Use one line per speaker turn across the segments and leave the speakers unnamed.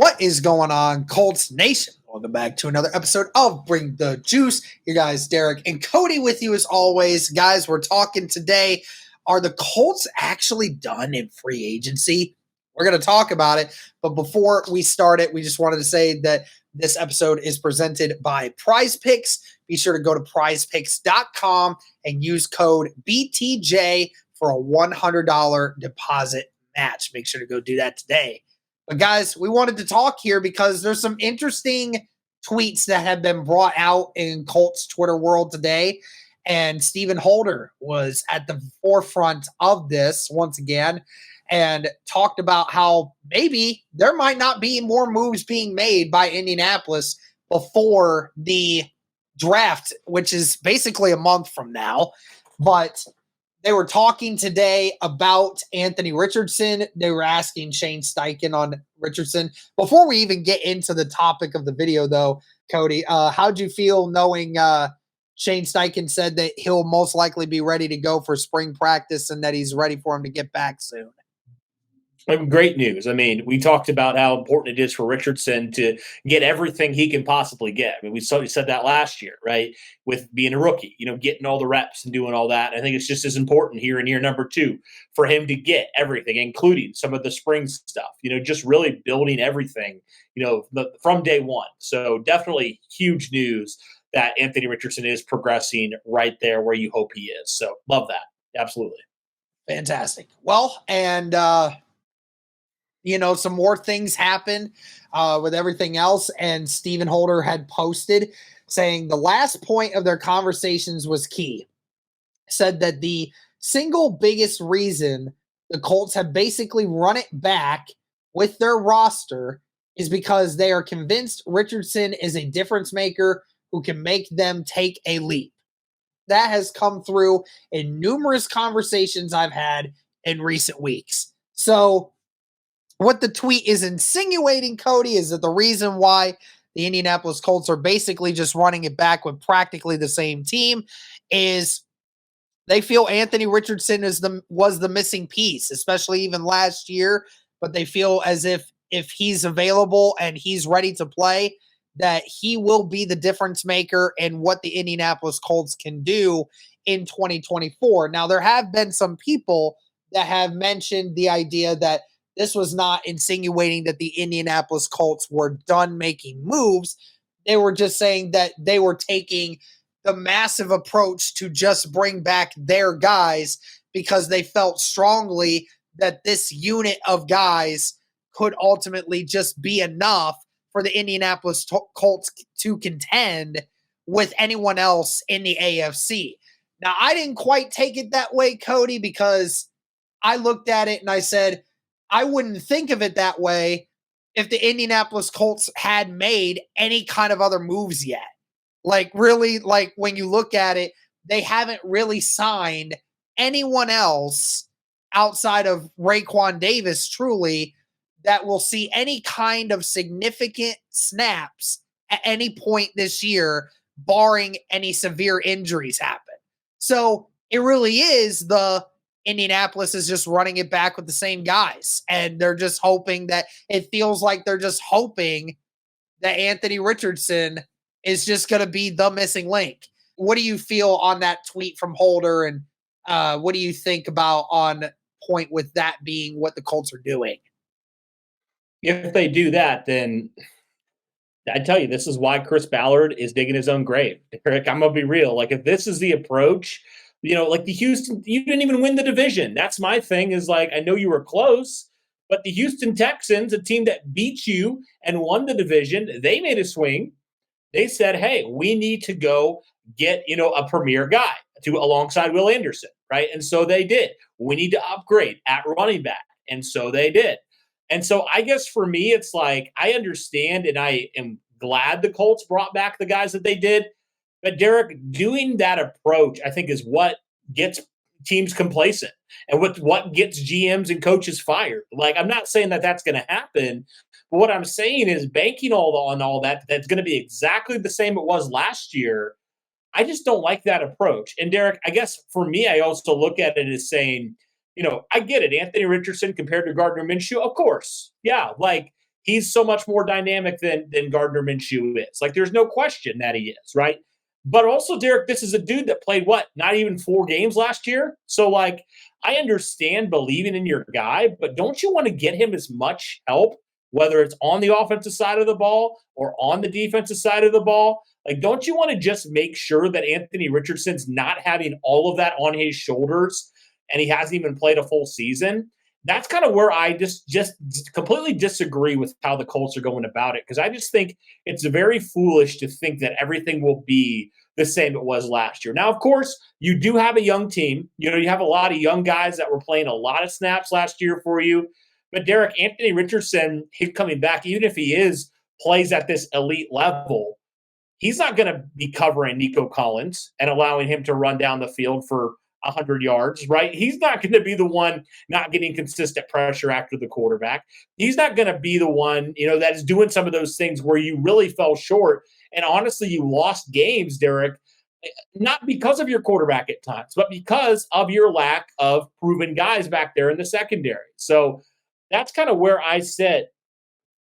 What is going on, Colts Nation? Welcome back to another episode of Bring the Juice. You guys, Derek and Cody with you as always. Guys, we're talking today. Are the Colts actually done in free agency? We're going to talk about it. But before we start it, we just wanted to say that this episode is presented by PrizePicks. Be sure to go to prizepicks.com and use code BTJ for a $100 deposit match. Make sure to go do that today. But guys, we wanted to talk here because there's some interesting tweets that have been brought out in Colts Twitter world today. And Stephen Holder was at the forefront of this once again and talked about how maybe there might not be more moves being made by Indianapolis before the draft, which is basically a month from now. But they were talking today about Anthony Richardson. They were asking Shane Steichen on Richardson. Before we even get into the topic of the video, though, Cody, how'd you feel knowing Shane Steichen said that he'll most likely be ready to go for spring practice and that he's ready for him to get back soon?
Great news. I mean, we talked about how important it is for Richardson to get everything he can possibly get. I mean, we said that last year, right? With being a rookie, getting all the reps and doing all that. I think it's just as important here in year number 2 for him to get everything, including some of the spring stuff, just really building everything, from day one. So definitely huge news that Anthony Richardson is progressing right there where you hope he is. So love that. Absolutely.
Fantastic. Well, and, some more things happen with everything else. And Stephen Holder had posted saying the last point of their conversations was key. Said that the single biggest reason the Colts have basically run it back with their roster is because they are convinced Richardson is a difference maker who can make them take a leap. That has come through in numerous conversations I've had in recent weeks. So what the tweet is insinuating, Cody, is that the reason why the Indianapolis Colts are basically just running it back with practically the same team is they feel Anthony Richardson was the missing piece, especially even last year. But they feel as if he's available and he's ready to play, that he will be the difference maker in what the Indianapolis Colts can do in 2024. Now, there have been some people that have mentioned the idea that this was not insinuating that the Indianapolis Colts were done making moves. They were just saying that they were taking the massive approach to just bring back their guys because they felt strongly that this unit of guys could ultimately just be enough for the Indianapolis Colts to contend with anyone else in the AFC. Now, I didn't quite take it that way, Cody, because I looked at it and I said, I wouldn't think of it that way if the Indianapolis Colts had made any kind of other moves yet. Really, when you look at it, they haven't really signed anyone else outside of Raekwon Davis, truly, that will see any kind of significant snaps at any point this year, barring any severe injuries happen. So it really is Indianapolis is just running it back with the same guys. And they're just hoping that it feels like they're just hoping that Anthony Richardson is just going to be the missing link. What do you feel on that tweet from Holder? And what do you think about on point with that being what the Colts are doing?
If they do that, then I tell you, this is why Chris Ballard is digging his own grave. Eric, I'm going to be real. If this is the approach, the Houston, you didn't even win the division. That's my thing is I know you were close, but the Houston Texans, a team that beat you and won the division, they made a swing. They said, hey, we need to go get, a premier guy alongside Will Anderson, right? And so they did. We need to upgrade at running back. And so they did. And so I guess for me, it's I understand and I am glad the Colts brought back the guys that they did. But Derek, doing that approach, I think, is what gets teams complacent and what gets GMs and coaches fired. I'm not saying that that's going to happen, but what I'm saying is banking on all that, that's going to be exactly the same it was last year. I just don't like that approach. And Derek, I guess for me, I also look at it as saying, I get it. Anthony Richardson compared to Gardner Minshew, of course. Yeah, he's so much more dynamic than Gardner Minshew is. Like, there's no question that he is, right? But also, Derek, this is a dude that played what, not even 4 games last year. So, like, I understand believing in your guy, but don't you want to get him as much help, whether it's on the offensive side of the ball or on the defensive side of the ball? Like, don't you want to just make sure that Anthony Richardson's not having all of that on his shoulders and he hasn't even played a full season? That's kind of where I just completely disagree with how the Colts are going about it, because I just think it's very foolish to think that everything will be the same it was last year. Now, of course, you do have a young team. You know, you have a lot of young guys that were playing a lot of snaps last year for you. But Derek, Anthony Richardson, he's coming back, even if he plays at this elite level, he's not going to be covering Nico Collins and allowing him to run down the field for 100 yards, right? He's not going to be the one not getting consistent pressure after the quarterback. He's not going to be the one, that is doing some of those things where you really fell short. And honestly, you lost games, Derek, not because of your quarterback at times, but because of your lack of proven guys back there in the secondary. So that's kind of where I sit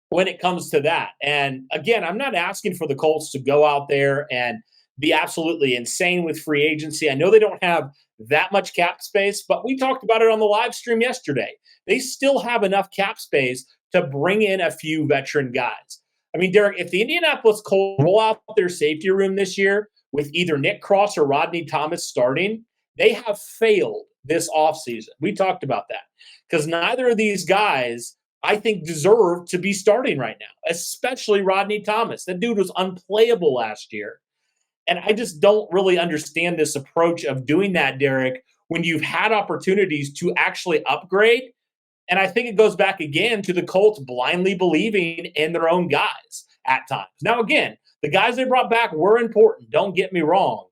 when it comes to that. And again, I'm not asking for the Colts to go out there and be absolutely insane with free agency. I know they don't have that much cap space, but we talked about it on the live stream yesterday. They still have enough cap space to bring in a few veteran guys. I mean, Derek, if the Indianapolis Colts roll out their safety room this year with either Nick Cross or Rodney Thomas starting, they have failed this offseason. We talked about that because neither of these guys, I think, deserve to be starting right now, especially Rodney Thomas. That dude was unplayable last year. And I just don't really understand this approach of doing that, Derek, when you've had opportunities to actually upgrade. And I think it goes back again to the Colts blindly believing in their own guys at times. Now, again, the guys they brought back were important. Don't get me wrong.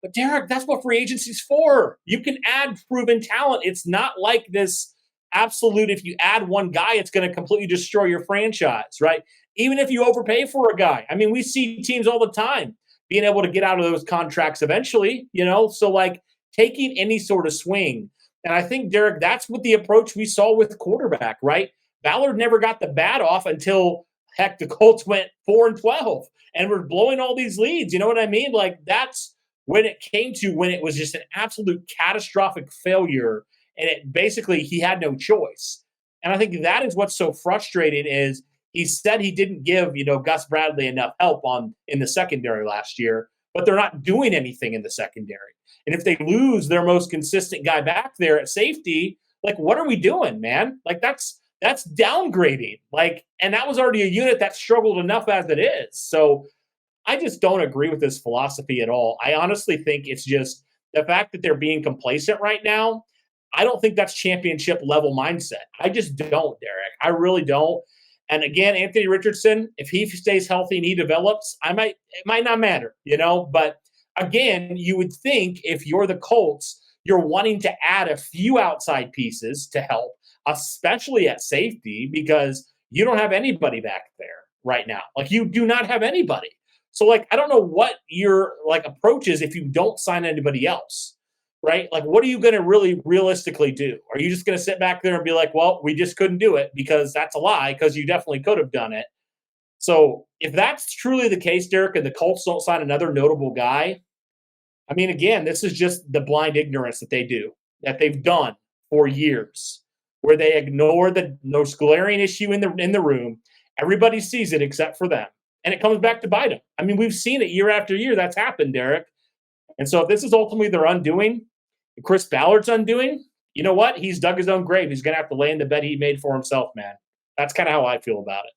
But, Derek, that's what free agency is for. You can add proven talent. It's not like this absolute, if you add one guy, it's going to completely destroy your franchise, right? Even if you overpay for a guy. I mean, we see teams all the time being able to get out of those contracts eventually, so like taking any sort of swing. And I think, Derek, that's what the approach we saw with quarterback, right? Ballard never got the bat off until, heck, the Colts went 4-12 and were blowing all these leads. You know what I mean? Like, that's when it came to when it was just an absolute catastrophic failure. And it basically, he had no choice. And I think that is what's so frustrating is he said he didn't give, Gus Bradley enough help in the secondary last year, but they're not doing anything in the secondary. And if they lose their most consistent guy back there at safety, like, what are we doing, man? Like, that's downgrading. Like, and that was already a unit that struggled enough as it is. So I just don't agree with this philosophy at all. I honestly think it's just the fact that they're being complacent right now. I don't think that's championship level mindset. I just don't, Derek. I really don't. And again, Anthony Richardson, if he stays healthy and he develops, it might not matter, But again, you would think if you're the Colts, you're wanting to add a few outside pieces to help, especially at safety, because you don't have anybody back there right now. Like, you do not have anybody. So, like, I don't know what your approach is if you don't sign anybody else. Right? Like, what are you going to really realistically do? Are you just going to sit back there and be like, well, we just couldn't do it? Because that's a lie, because you definitely could have done it. So if that's truly the case, Derek, and the Colts don't sign another notable guy, I mean, again, this is just the blind ignorance that they've done for years, where they ignore the most glaring issue in the room. Everybody sees it except for them. And it comes back to bite them. I mean, we've seen it year after year. That's happened, Derek. And so if this is ultimately their undoing, Chris Ballard's undoing, you know what? He's dug his own grave. He's going to have to lay in the bed he made for himself, man. That's kind of how I feel about it.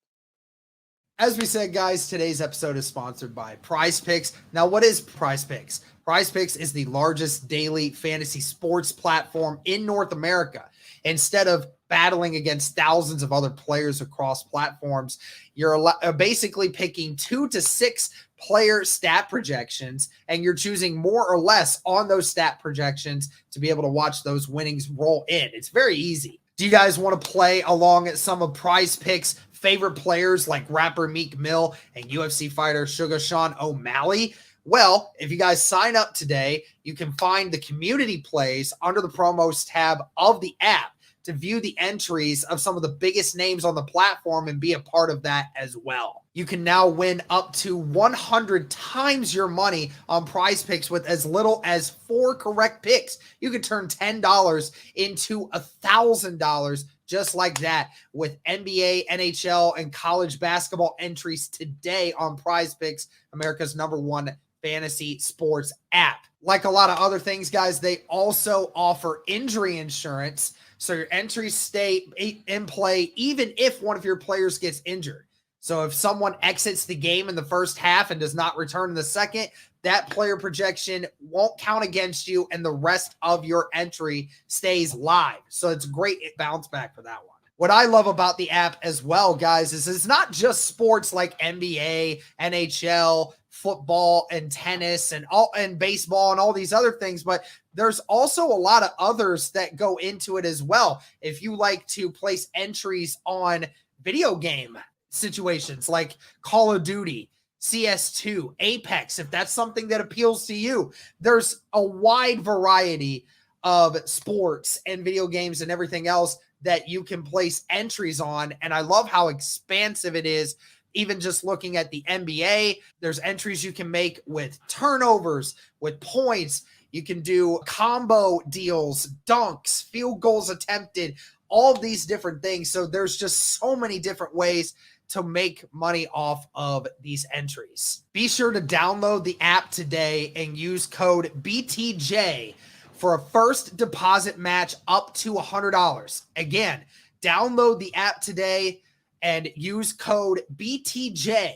As we said, guys, today's episode is sponsored by PrizePicks. Now, what is PrizePicks? PrizePicks is the largest daily fantasy sports platform in North America. Instead of battling against thousands of other players across platforms, you're basically picking 2 to 6 player stat projections, and you're choosing more or less on those stat projections to be able to watch those winnings roll in. It's very easy. Do you guys want to play along at some of PrizePicks' favorite players like rapper Meek Mill and UFC fighter Sugar Sean O'Malley? Well, if you guys sign up today, you can find the community plays under the promos tab of the app to view the entries of some of the biggest names on the platform and be a part of that as well. You can now win up to 100 times your money on PrizePicks with as little as 4 correct picks. You could turn $10 into $1,000 just like that with NBA, NHL, and college basketball entries today on PrizePicks, America's #1 fantasy sports app. Like a lot of other things, guys, they also offer injury insurance, so your entries stay in play even if one of your players gets injured. So if someone exits the game in the first half and does not return in the second, that player projection won't count against you and the rest of your entry stays live. So it's great bounce back for that one. What I love about the app as well, guys, is it's not just sports like NBA, NHL, football, and tennis, and baseball, and all these other things, but there's also a lot of others that go into it as well. If you like to place entries on video game situations like Call of Duty, CS2, Apex, if that's something that appeals to you, there's a wide variety of sports and video games and everything else that you can place entries on. And I love how expansive it is. Even just looking at the NBA, there's entries you can make with turnovers, with points. You can do combo deals, dunks, field goals attempted, all of these different things. So there's just so many different ways to make money off of these entries. Be sure to download the app today and use code BTJ for a first deposit match up to $100. Again, download the app today and use code BTJ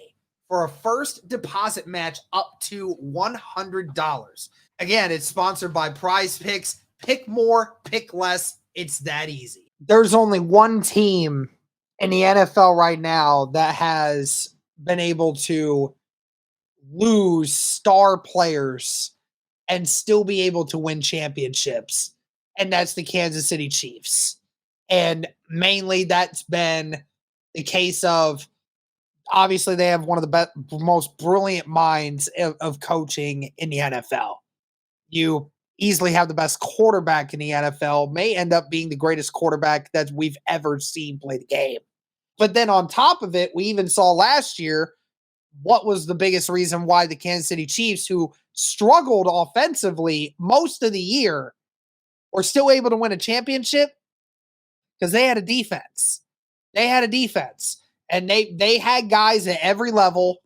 for a first deposit match up to $100. Again, it's sponsored by PrizePicks. Pick more, pick less. It's that easy. There's only one team in the NFL right now that has been able to lose star players and still be able to win championships, and that's the Kansas City Chiefs. And mainly that's been the case of, obviously they have one of the most brilliant minds of coaching in the NFL. You easily have the best quarterback in the NFL, may end up being the greatest quarterback that we've ever seen play the game. But then on top of it, we even saw last year what was the biggest reason why the Kansas City Chiefs, who struggled offensively most of the year, were still able to win a championship, because they had a defense. They had a defense, and they had guys at every level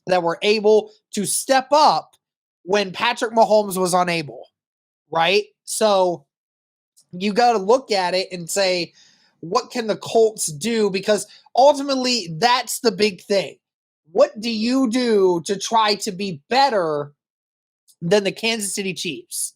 that were able to step up when Patrick Mahomes was unable, right? So you got to look at it and say, what can the Colts do? Because ultimately, that's the big thing. What do you do to try to be better than the Kansas City Chiefs?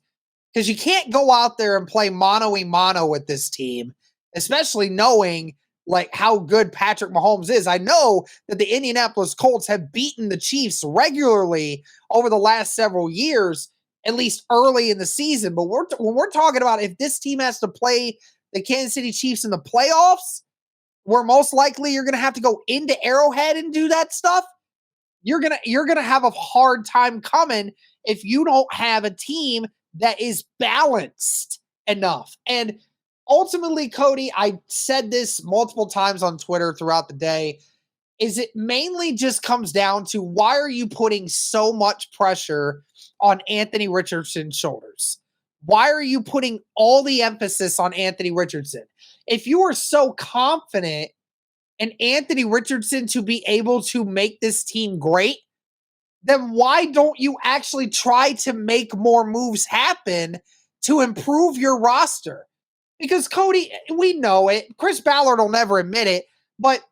Because you can't go out there and play mano-a-mano with this team, especially knowing like how good Patrick Mahomes is. I know that the Indianapolis Colts have beaten the Chiefs regularly over the last several years, at least early in the season. But when we're talking about if this team has to play the Kansas City Chiefs in the playoffs, where most likely you're going to have to go into Arrowhead and do that stuff, you're gonna have a hard time coming if you don't have a team that is balanced enough. And ultimately, Cody, I said this multiple times on Twitter throughout the day, is it mainly just comes down to, why are you putting so much pressure on Anthony Richardson's shoulders? Why are you putting all the emphasis on Anthony Richardson? If you are so confident in Anthony Richardson to be able to make this team great, then why don't you actually try to make more moves happen to improve your roster? Because, Cody, we know it. Chris Ballard will never admit it, but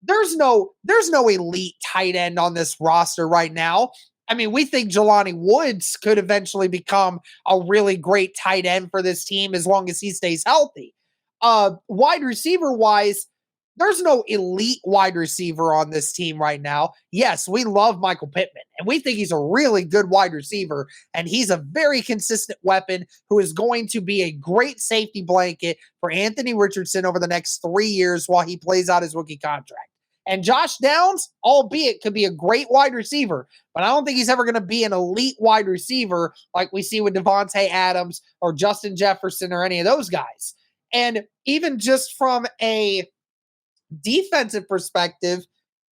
there's no elite tight end on this roster right now. I mean, we think Jelani Woods could eventually become a really great tight end for this team as long as he stays healthy. Wide receiver-wise, there's no elite wide receiver on this team right now. Yes, we love Michael Pittman, and we think he's a really good wide receiver, and he's a very consistent weapon who is going to be a great safety blanket for Anthony Richardson over the next 3 years while he plays out his rookie contract. And Josh Downs, albeit, could be a great wide receiver, but I don't think he's ever going to be an elite wide receiver like we see with Devontae Adams or Justin Jefferson or any of those guys. And even just from a defensive perspective,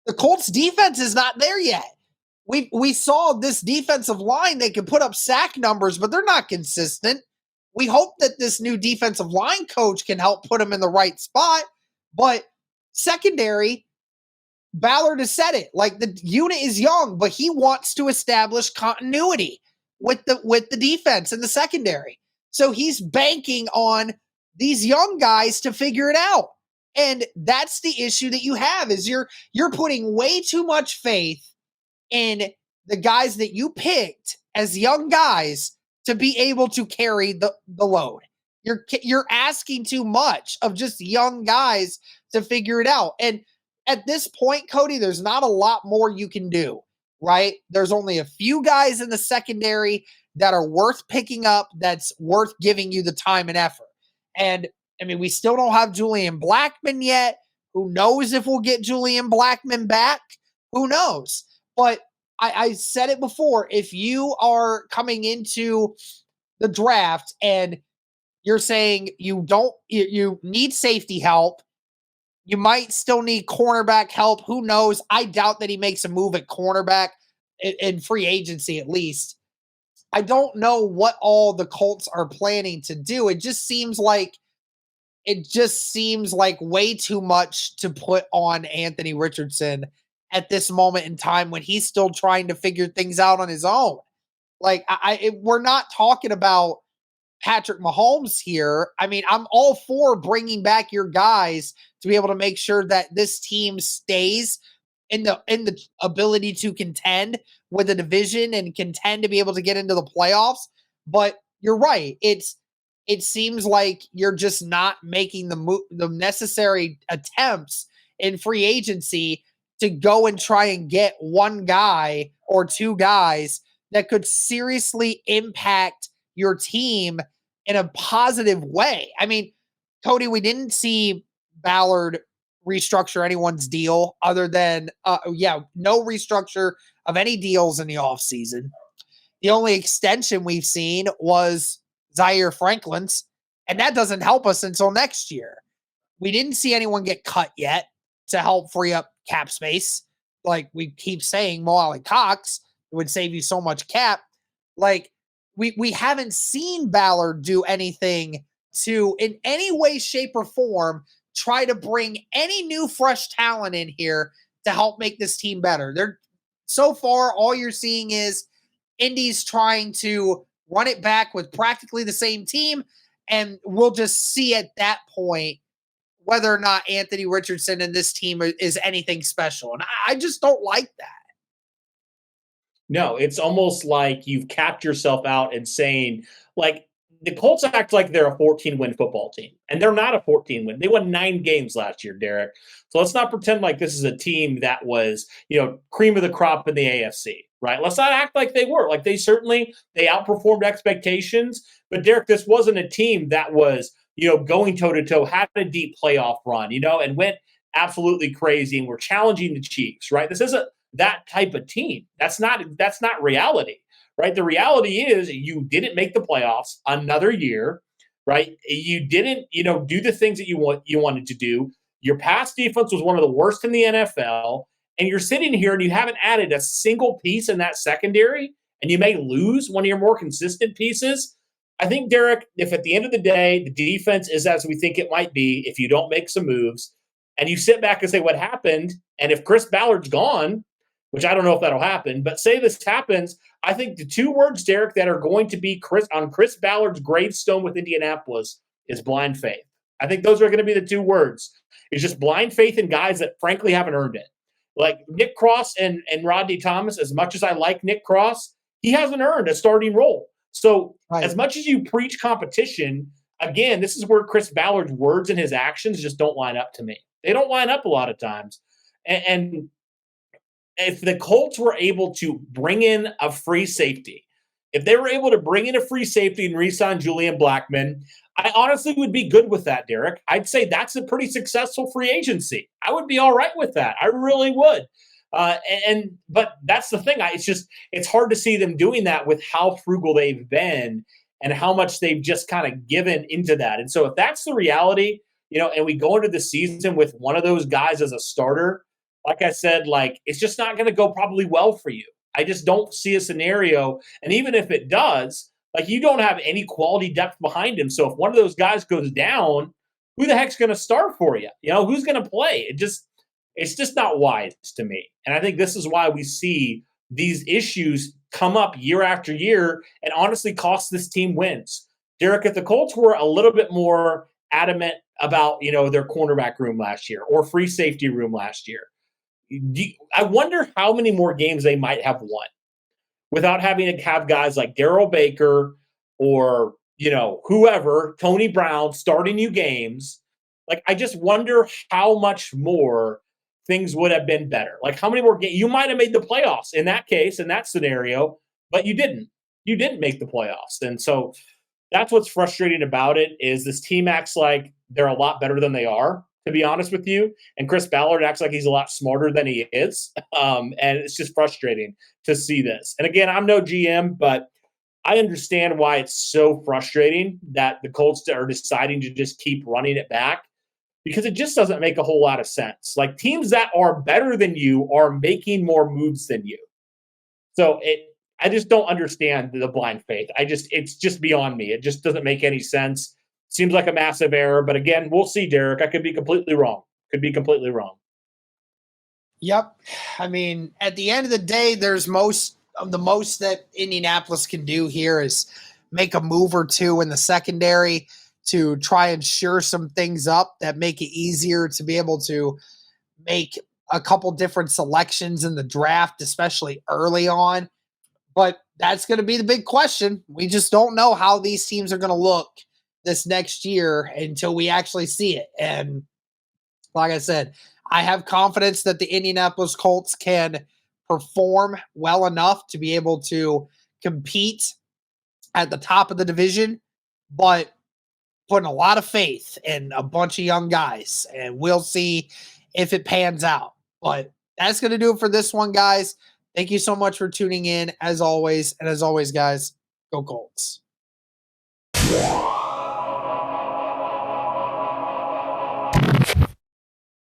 the Colts defense is not there yet. We saw this defensive line, they can put up sack numbers, but they're not consistent. We hope that this new defensive line coach can help put them in the right spot. But secondary, Ballard has said it. Like, the unit is young, but he wants to establish continuity with the defense and the secondary. So he's banking on these young guys to figure it out. And that's the issue that you have, is you're putting way too much faith in the guys that you picked as young guys to be able to carry the load. You're asking too much of just young guys to figure it out. And at this point, Cody, there's not a lot more you can do, right? There's only a few guys in the secondary that are worth picking up, that's worth giving you the time and effort. And I mean, we still don't have Julian Blackmon yet. Who knows if we'll get Julian Blackmon back? Who knows? But I said it before, if you are coming into the draft and you're saying you need safety help, you might still need cornerback help. Who knows? I doubt that he makes a move at cornerback in free agency, at least. I don't know what all the Colts are planning to do. It just seems like way too much to put on Anthony Richardson at this moment in time when he's still trying to figure things out on his own. Like, we're not talking about Patrick Mahomes here. I mean, I'm all for bringing back your guys to be able to make sure that this team stays in the ability to contend with a division and contend to be able to get into the playoffs. But you're right. It seems like you're just not making the necessary attempts in free agency to go and try and get one guy or two guys that could seriously impact your team in a positive way. I mean, Cody, we didn't see Ballard restructure anyone's deal other than, no restructure of any deals in the offseason. The only extension we've seen was Zaire Franklin's, and that doesn't help us until next year. We didn't see anyone get cut yet to help free up cap space. Like we keep saying, Mo Alley Cox, it would save you so much cap. Like, we haven't seen Ballard do anything to, in any way, shape, or form, try to bring any new fresh talent in here to help make this team better. So far, all you're seeing is Indy's trying to run it back with practically the same team, and we'll just see at that point whether or not Anthony Richardson and this team is anything special. And I just don't like that.
No, it's almost like you've capped yourself out and saying, like, the Colts act like they're a 14-win football team, and they're not a 14-win. They won 9 games last year, Derek. So let's not pretend like this is a team that was, cream of the crop in the AFC, right? Let's not act like they were. Like, they outperformed expectations. But, Derek, this wasn't a team that was, going toe-to-toe, had a deep playoff run, and went absolutely crazy and were challenging the Chiefs, right? This isn't that type of team. That's not reality. Right. The reality is you didn't make the playoffs another year. Right. You didn't, do the things that you wanted to do. Your pass defense was one of the worst in the NFL. And you're sitting here and you haven't added a single piece in that secondary, and you may lose one of your more consistent pieces. I think, Derek, if at the end of the day, the defense is as we think it might be, if you don't make some moves and you sit back and say what happened, and if Chris Ballard's gone, which I don't know if that'll happen, but say this happens, I think the 2 words, Derek, that are going to be on Chris Ballard's gravestone with Indianapolis is blind faith. I think those are going to be the 2 words. It's just blind faith in guys that frankly haven't earned it. Like Nick Cross and Rodney Thomas, as much as I like Nick Cross, he hasn't earned a starting role. So As much as you preach competition, again, this is where Chris Ballard's words and his actions just don't line up to me. They don't line up a lot of times. And if the Colts were able to bring in a free safety, if they were able to bring in a free safety and re-sign Julian Blackmon, I honestly would be good with that, Derek. I'd say that's a pretty successful free agency. I would be all right with that. I really would. But that's the thing. It's hard to see them doing that with how frugal they've been. and how much they've just kind of given into that. And so if that's the reality, and we go into the season with one of those guys as a starter, like I said, like it's just not going to go probably well for you. I just don't see a scenario. And even if it does, like you don't have any quality depth behind him. So if one of those guys goes down, who the heck's going to start for you? Who's going to play? It's just not wise to me. And I think this is why we see these issues come up year after year and honestly cost this team wins. Derek, if the Colts were a little bit more adamant about, their cornerback room last year or free safety room last year, I wonder how many more games they might have won without having to have guys like Darrell Baker or, whoever, Tony Brown starting you games. Like, I just wonder how much more things would have been better. Like, how many more games? You might have made the playoffs in that case, in that scenario, but you didn't. You didn't make the playoffs. And so that's what's frustrating about it is this team acts like they're a lot better than they are, to be honest with you. And Chris Ballard acts like he's a lot smarter than he is. And it's just frustrating to see this. And again, I'm no GM, but I understand why it's so frustrating that the Colts are deciding to just keep running it back because it just doesn't make a whole lot of sense. Like teams that are better than you are making more moves than you. So I just don't understand the blind faith. It's just beyond me. It just doesn't make any sense. Seems like a massive error, but again, we'll see, Derek. I could be completely wrong.
Yep. I mean, at the end of the day, there's the most that Indianapolis can do here is make a move or two in the secondary to try and shore some things up that make it easier to be able to make a couple different selections in the draft, especially early on. But that's going to be the big question. We just don't know how these teams are going to look this next year until we actually see it. And like I said, I have confidence that the Indianapolis Colts can perform well enough to be able to compete at the top of the division, but putting a lot of faith in a bunch of young guys, and we'll see if it pans out. But that's going to do it for this one, guys. Thank you so much for tuning in, as always. And as always, guys, go Colts.